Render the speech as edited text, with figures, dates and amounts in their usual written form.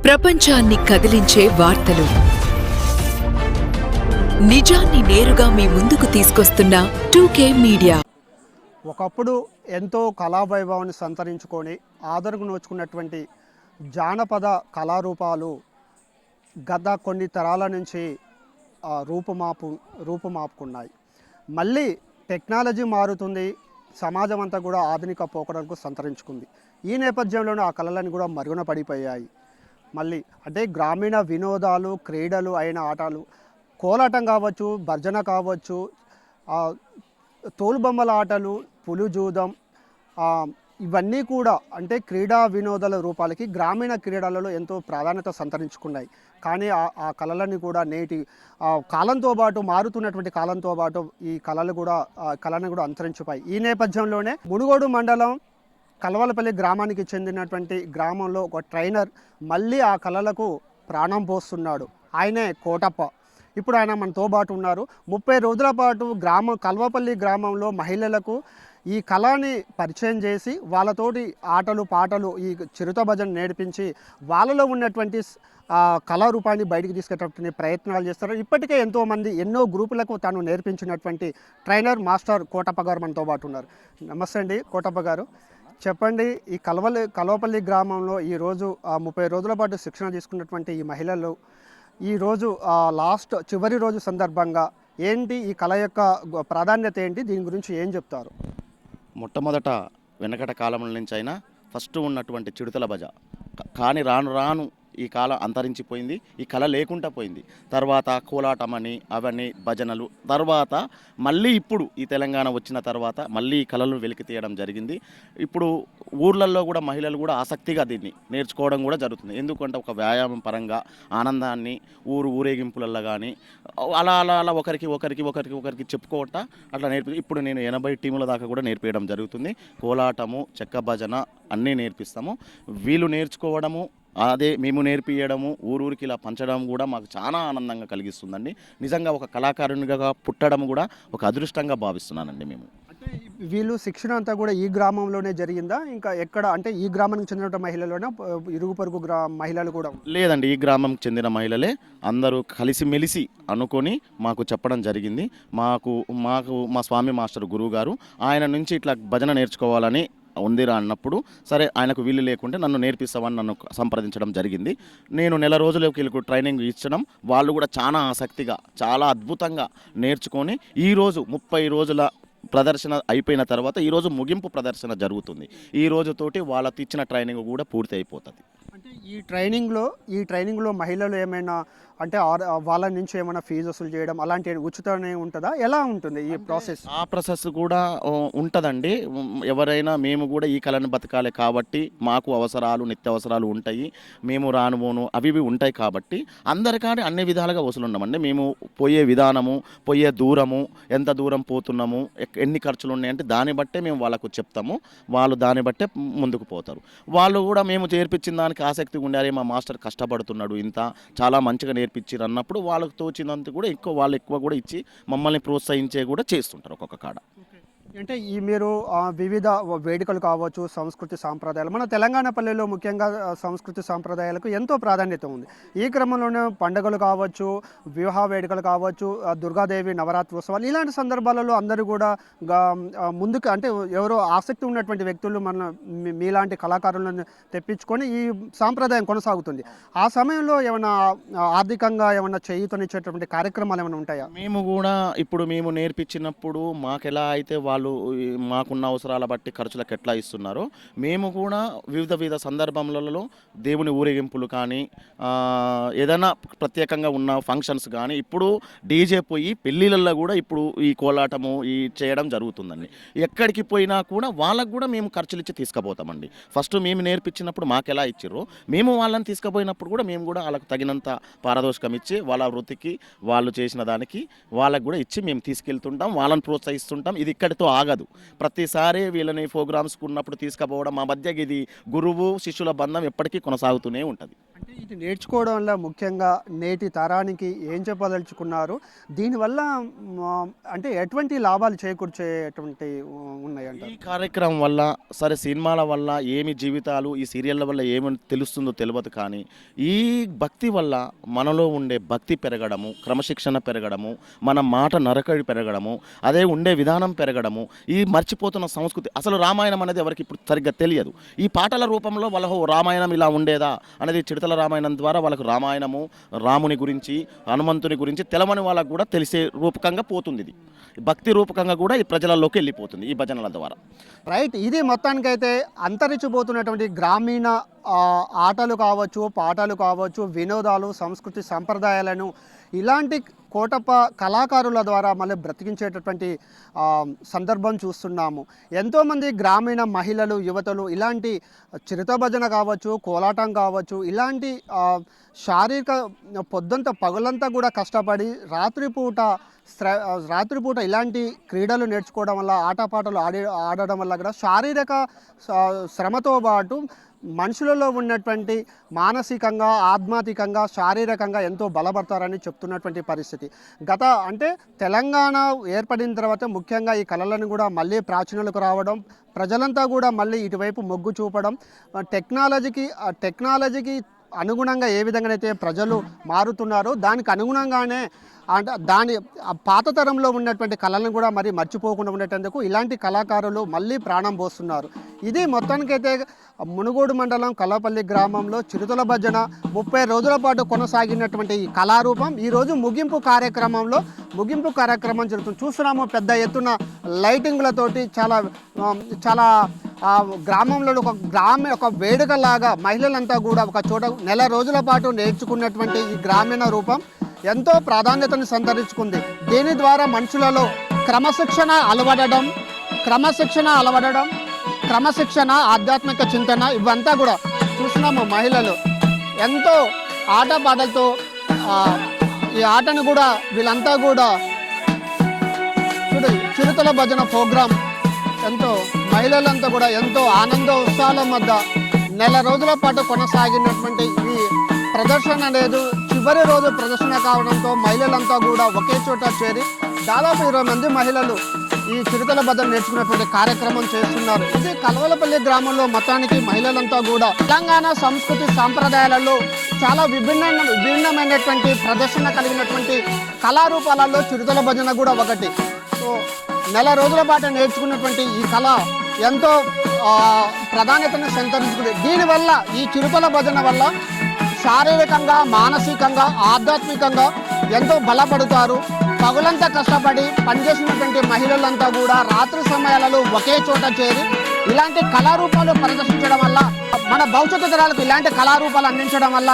ప్రపంచాన్ని కదిలించే వార్తలు, నిజాన్ని నేరుగా మీ ముందుకు తీసుకొస్తున్న 2K మీడియా. ఒకప్పుడు ఎంతో కళావైభవాన్ని సంతరించుకొని ఆదరణకు నోచుకున్నటువంటి జానపద కళారూపాలు గత కొన్ని తరాల నుంచి రూపుమాపుకున్నాయి. మళ్ళీ టెక్నాలజీ మారుతుంది, సమాజం అంతా కూడా ఆధునిక పోకడలకు సంతరించుకుంది. ఈ నేపథ్యంలోనే ఆ కళలన్నీ కూడా మరుగున పడిపోయాయి. మళ్ళీ అంటే గ్రామీణ వినోదాలు, క్రీడలు అయిన ఆటలు, కోలాటం కావచ్చు, భర్జన కావచ్చు, తోలుబొమ్మల ఆటలు, పులిజూదం, ఇవన్నీ కూడా అంటే క్రీడా వినోదాల రూపాలకి గ్రామీణ క్రీడలలో ఎంతో ప్రాధాన్యత సంతరించుకున్నాయి. కానీ ఆ కళలన్నీ కూడా నేటి కాలంతో పాటు మారుతున్నటువంటి కాలంతో పాటు ఈ కళలను కూడా అంతరించిపోయి. ఈ నేపథ్యంలోనే మునుగోడు మండలం కలవలపల్లి గ్రామానికి చెందినటువంటి గ్రామంలో ఒక ట్రైనర్ మళ్ళీ ఆ కళలకు ప్రాణం పోస్తున్నాడు. ఆయనే కోటప్ప. ఇప్పుడు ఆయన మనతో పాటు ఉన్నారు. 30 రోజుల పాటు కల్వపల్లి గ్రామంలో మహిళలకు ఈ కళని పరిచయం చేసి వాళ్ళతోటి ఆటలు పాటలు ఈ చిరుత భజన నేర్పించి వాళ్ళలో ఉన్నటువంటి కళారూపాన్ని బయటికి తీసుకెళ్ళేటువంటి ప్రయత్నాలు చేస్తారు. ఇప్పటికే ఎంతోమంది ఎన్నో గ్రూపులకు తాను నేర్పించినటువంటి ట్రైనర్ మాస్టర్ కోటప్ప గారు మనతో పాటు ఉన్నారు. నమస్తే అండి కోటప్ప గారు. చెప్పండి, ఈ కల్వపల్లి గ్రామంలో ఈరోజు 30 రోజుల పాటు శిక్షణ తీసుకున్నటువంటి ఈ మహిళలు ఈరోజు చివరి రోజు సందర్భంగా ఏంటి ఈ కళ యొక్క ప్రాధాన్యత ఏంటి, దీని గురించి ఏం చెప్తారు? మొట్టమొదట వెనకట కాలం నుంచి అయినా ఫస్ట్ ఉన్నటువంటి చిడుతల భజ, కానీ రాను రాను ఈ కళ అంతరించిపోయింది. ఈ కళ లేకుండా పోయింది. తర్వాత కోలాటమని అవన్నీ భజనలు, తర్వాత మళ్ళీ ఇప్పుడు ఈ తెలంగాణ వచ్చిన తర్వాత మళ్ళీ ఈ కళలను వెలికి తీయడం జరిగింది. ఇప్పుడు ఊర్లలో కూడా మహిళలు కూడా ఆసక్తిగా దీన్ని నేర్చుకోవడం కూడా జరుగుతుంది. ఎందుకంటే ఒక వ్యాయామం పరంగా ఆనందాన్ని ఊరేగింపులలో కానీ అలా అలా అలా ఒకరికి చెప్పుకోవటం అట్లా ఇప్పుడు నేను 80 టీముల దాకా కూడా నేర్పించడం జరుగుతుంది. కోలాటము, చెక్క భజన అన్నీ నేర్పిస్తాము. వీళ్ళు నేర్చుకోవడము, అదే మేము నేర్పియడము, ఊరికి ఇలా పంచడం కూడా మాకు చాలా ఆనందంగా కలిగిస్తుందండి. నిజంగా ఒక కళాకారునిగా పుట్టడం కూడా ఒక అదృష్టంగా భావిస్తున్నానండి. మేము అంటే వీళ్ళు శిక్షణ అంతా కూడా ఈ గ్రామంలోనే జరిగిందా, ఇంకా ఎక్కడ అంటే ఈ గ్రామానికి చెందిన మహిళలోనే ఇరుగు పొరుగు మహిళలు కూడా? లేదండి, ఈ గ్రామంకి చెందిన మహిళలే అందరూ కలిసిమెలిసి అనుకొని మాకు చెప్పడం జరిగింది. మాకు మా స్వామి మాస్టర్ గురువు గారు ఆయన నుంచి ఇట్లా భజన నేర్చుకోవాలని ఉందిరా అన్నప్పుడు, సరే ఆయనకు వీలు లేకుంటే నన్ను నేర్పిస్తామని నన్ను సంప్రదించడం జరిగింది. నేను నెల రోజులకి వీళ్ళకు ట్రైనింగ్ ఇచ్చడం, వాళ్ళు కూడా చాలా ఆసక్తిగా చాలా అద్భుతంగా నేర్చుకొని ఈరోజు 30 రోజుల ప్రదర్శన అయిపోయిన తర్వాత ఈరోజు ముగింపు ప్రదర్శన జరుగుతుంది. ఈ రోజుతోటి వాళ్ళకి ఇచ్చిన ట్రైనింగ్ కూడా పూర్తి అయిపోతుంది. అంటే ఈ ట్రైనింగ్లో మహిళలు ఏమైనా అంటే వాళ్ళ నుంచి ఏమైనా ఫీజు వసూలు చేయడం అలాంటి ఉచితమే ఉంటుందా, ఎలా ఉంటుంది ఈ ప్రాసెస్? ఆ ప్రాసెస్ కూడా ఉంటుందండి. ఎవరైనా మేము కూడా ఈ కళను బతకాలి కాబట్టి మాకు నిత్యావసరాలు ఉంటాయి, మేము రానుపోను అవి ఉంటాయి కాబట్టి అందరికాని అన్ని విధాలుగా వసూలున్నామండి. మేము పోయే విధానము, పోయే దూరము, ఎంత దూరం పోతున్నాము, ఎన్ని ఖర్చులు ఉన్నాయంటే దాన్ని బట్టే మేము వాళ్ళకు చెప్తాము. వాళ్ళు దాన్ని బట్టే ముందుకు పోతారు. వాళ్ళు కూడా మేము చేర్పించిన దానికి ఆసక్తి ఉండాలి, మా మాస్టర్ కష్టపడుతున్నాడు, ఇంత చాలా మంచిగా నేర్పించారు అన్నప్పుడు వాళ్ళకు తోచినంత కూడా ఎక్కువ కూడా ఇచ్చి మమ్మల్ని ప్రోత్సహించే కూడా చేస్తుంటారు ఒక్కొక్క కాడ. అంటే మీరు వివిధ వేడుకలు కావచ్చు, సంస్కృతి సాంప్రదాయాలు, మన తెలంగాణ పల్లెల్లో ముఖ్యంగా సంస్కృతి సాంప్రదాయాలకు ఎంతో ప్రాధాన్యత ఉంది. ఈ క్రమంలోనే పండుగలు కావచ్చు, వివాహ వేడుకలు కావచ్చు, దుర్గాదేవి నవరాత్రోత్సవాలు, ఇలాంటి సందర్భాలలో అందరూ కూడా ముందుకు అంటే ఎవరో ఆసక్తి ఉన్నటువంటి వ్యక్తులు మీలాంటి కళాకారులను తెప్పించుకొని ఈ సాంప్రదాయం కొనసాగుతుంది. ఆ సమయంలో ఏమైనా ఆర్థికంగా ఏమైనా చేయూతనిచ్చేటువంటి కార్యక్రమాలు ఏమైనా ఉంటాయా? మేము నేర్పించినప్పుడు మాకెలా అయితే వాళ్ళు మాకున్న అవసరాల బట్టి ఖర్చులకు ఎట్లా ఇస్తున్నారో మేము కూడా వివిధ సందర్భాలలో దేవుని ఊరేగింపులు కానీ ఏదైనా ప్రత్యేకంగా ఉన్న ఫంక్షన్స్ కానీ ఇప్పుడు డీజే పోయి పెళ్ళిళ్ళల్లో కూడా ఇప్పుడు ఈ కోలాటము చేయడం జరుగుతుందండి. ఎక్కడికి పోయినా కూడా వాళ్ళకు కూడా మేము ఖర్చులు ఇచ్చి తీసుకుపోతామండి. ఫస్ట్ మేము నేర్పించినప్పుడు మాకు ఎలా ఇచ్చిర్రో మేము వాళ్ళని తీసుకుపోయినప్పుడు కూడా మేము కూడా వాళ్ళకు తగినంత పారదోషికం ఇచ్చి వాళ్ళ వృత్తికి వాళ్ళు చేసిన దానికి వాళ్ళకు కూడా ఇచ్చి మేము తీసుకెళ్తుంటాం, వాళ్ళని ప్రోత్సహిస్తుంటాం. ఇది ఇక్కడితో ఆగదు. ప్రతిసారి వీళ్ళని ప్రోగ్రామ్స్కి ఉన్నప్పుడు తీసుకుపోవడం, మా మధ్య ఇది గురువు శిష్యుల బంధం ఎప్పటికీ కొనసాగుతూనే ఉంటుంది. అంటే ఇది నేర్చుకోవడం వల్ల ముఖ్యంగా నేటి తరానికి ఏం చెప్పదలుచుకున్నారు? దీనివల్ల అంటే ఎటువంటి లాభాలు చేకూర్చేటువంటి ఉన్నాయంట? ఈ కార్యక్రమం వల్ల సరే సినిమాల వల్ల ఏమి జీవితాలు ఈ సీరియళ్ళ వల్ల ఏమి తెలుస్తుందో తెలియదు, కానీ ఈ భక్తి వల్ల మనలో ఉండే భక్తి పెరగడము, క్రమశిక్షణ పెరగడము, మన మాట నరకడి పెరగడము, అదే ఉండే విధానం పెరగడము, ఈ మర్చిపోతున్న సంస్కృతి. అసలు రామాయణం అనేది ఎవరికి ఇప్పుడు సరిగ్గా తెలియదు. ఈ పాటల రూపంలో వాళ్ళకు రామాయణం ఇలా ఉండేదా అనేది చిడతల రామాయణం ద్వారా వాళ్ళకు రామాయణము, రాముని గురించి, హనుమంతుని గురించి తెలవని వాళ్ళకు కూడా తెలిసే రూపకంగా పోతుంది. ఇది భక్తి రూపకంగా కూడా ఈ ప్రజలలోకి వెళ్ళిపోతుంది ఈ భజనల ద్వారా. రైట్. ఇది మొత్తానికైతే అంతరించిపోతున్నటువంటి గ్రామీణ ఆటలు కావచ్చు, పాటలు కావచ్చు, వినోదాలు, సంస్కృతి సంప్రదాయాలను ఇలాంటి కోటప్ప కళాకారుల ద్వారా మళ్ళీ బ్రతికించేటటువంటి సందర్భం చూస్తున్నాము. ఎంతోమంది గ్రామీణ మహిళలు, యువతలు ఇలాంటి చిరుత భజన కావచ్చు, కోలాటం కావచ్చు, ఇలాంటి శారీరక పొద్దంతా పగలంతా కూడా కష్టపడి రాత్రిపూట ఇలాంటి క్రీడలు నేర్చుకోవడం వల్ల, ఆటపాటలు ఆడడం వల్ల కూడా శారీరక శ్రమతో పాటు మనుషులలో ఉన్నటువంటి మానసికంగా, ఆధ్యాత్మికంగా, శారీరకంగా ఎంతో బలపడతారని చెప్తున్నటువంటి పరిస్థితి. అంటే తెలంగాణ ఏర్పడిన తర్వాత ముఖ్యంగా ఈ కళలను కూడా మళ్ళీ ప్రాచుర్యంలోకి రావడం, ప్రజలంతా కూడా మళ్ళీ ఇటువైపు మొగ్గు చూపడం, టెక్నాలజీకి అనుగుణంగా ఏ విధంగానైతే ప్రజలు మారుతున్నారో దానికి అనుగుణంగానే అంటే పాత తరంలో ఉన్నటువంటి కళలను కూడా మరి మర్చిపోకుండా ఉండేటందుకు ఇలాంటి కళాకారులు మళ్ళీ ప్రాణం పోస్తున్నారు. ఇది మొత్తానికైతే మునుగోడు మండలం కల్లపల్లి గ్రామంలో చిరుతల భజన 30 రోజుల పాటు కొనసాగినటువంటి ఈ కళారూపం ఈరోజు ముగింపు కార్యక్రమం జరుగుతుంది. చూస్తున్నాము పెద్ద ఎత్తున లైటింగ్లతోటి చాలా గ్రామంలో ఒక వేడుకలాగా మహిళలంతా కూడా ఒక చోట నెల రోజుల పాటు నేర్చుకున్నటువంటి ఈ గ్రామీణ రూపం ఎంతో ప్రాధాన్యతను సంతరించుకుంది. దీని ద్వారా మనుషులలో క్రమశిక్షణ అలవడడం, ఆధ్యాత్మిక చింతన ఇవంతా కూడా చూసినాము. మహిళలు ఎంతో ఆటపాటలతో ఈ ఆటను కూడా వీళ్ళంతా కూడా చిరుతల భజన ప్రోగ్రాం ఎంతో మహిళలంతా కూడా ఎంతో ఆనంద ఉత్సాహాల మధ్య నెల రోజుల పాటు కొనసాగినటువంటి ఈ ప్రదర్శన అనేది చివరి రోజు ప్రదర్శన కావడంతో మహిళలంతా కూడా ఒకే చోట చేరి దాదాపు 20 మంది మహిళలు ఈ చిరుతల భజన నేర్చుకున్నటువంటి కార్యక్రమం చేస్తున్నారు. ఇది కలవలపల్లి గ్రామంలో మొత్తానికి మహిళలంతా కూడా తెలంగాణ సంస్కృతి సాంప్రదాయాలలో చాలా విభిన్నమైనటువంటి ప్రదర్శన కలిగినటువంటి కళారూపాలలో చిరుతల భజన కూడా ఒకటి. సో నెల రోజుల పాటు నేర్చుకున్నటువంటి ఈ కళ ఎంతో ప్రాధాన్యతను సంతరించుకుంది. దీనివల్ల ఈ చిరుతల భజన వల్ల శారీరకంగా, మానసికంగా, ఆధ్యాత్మికంగా ఎంతో బలపడతారు. పగులంతా కష్టపడి పనిచేసినటువంటి మహిళలంతా కూడా రాత్రి సమయాలలో ఒకే చోట చేరి ఇలాంటి కళారూపాలు ప్రదర్శించడం వల్ల మన భవిష్యత్తు తరాలకు ఇలాంటి కళారూపాలు అందించడం వల్ల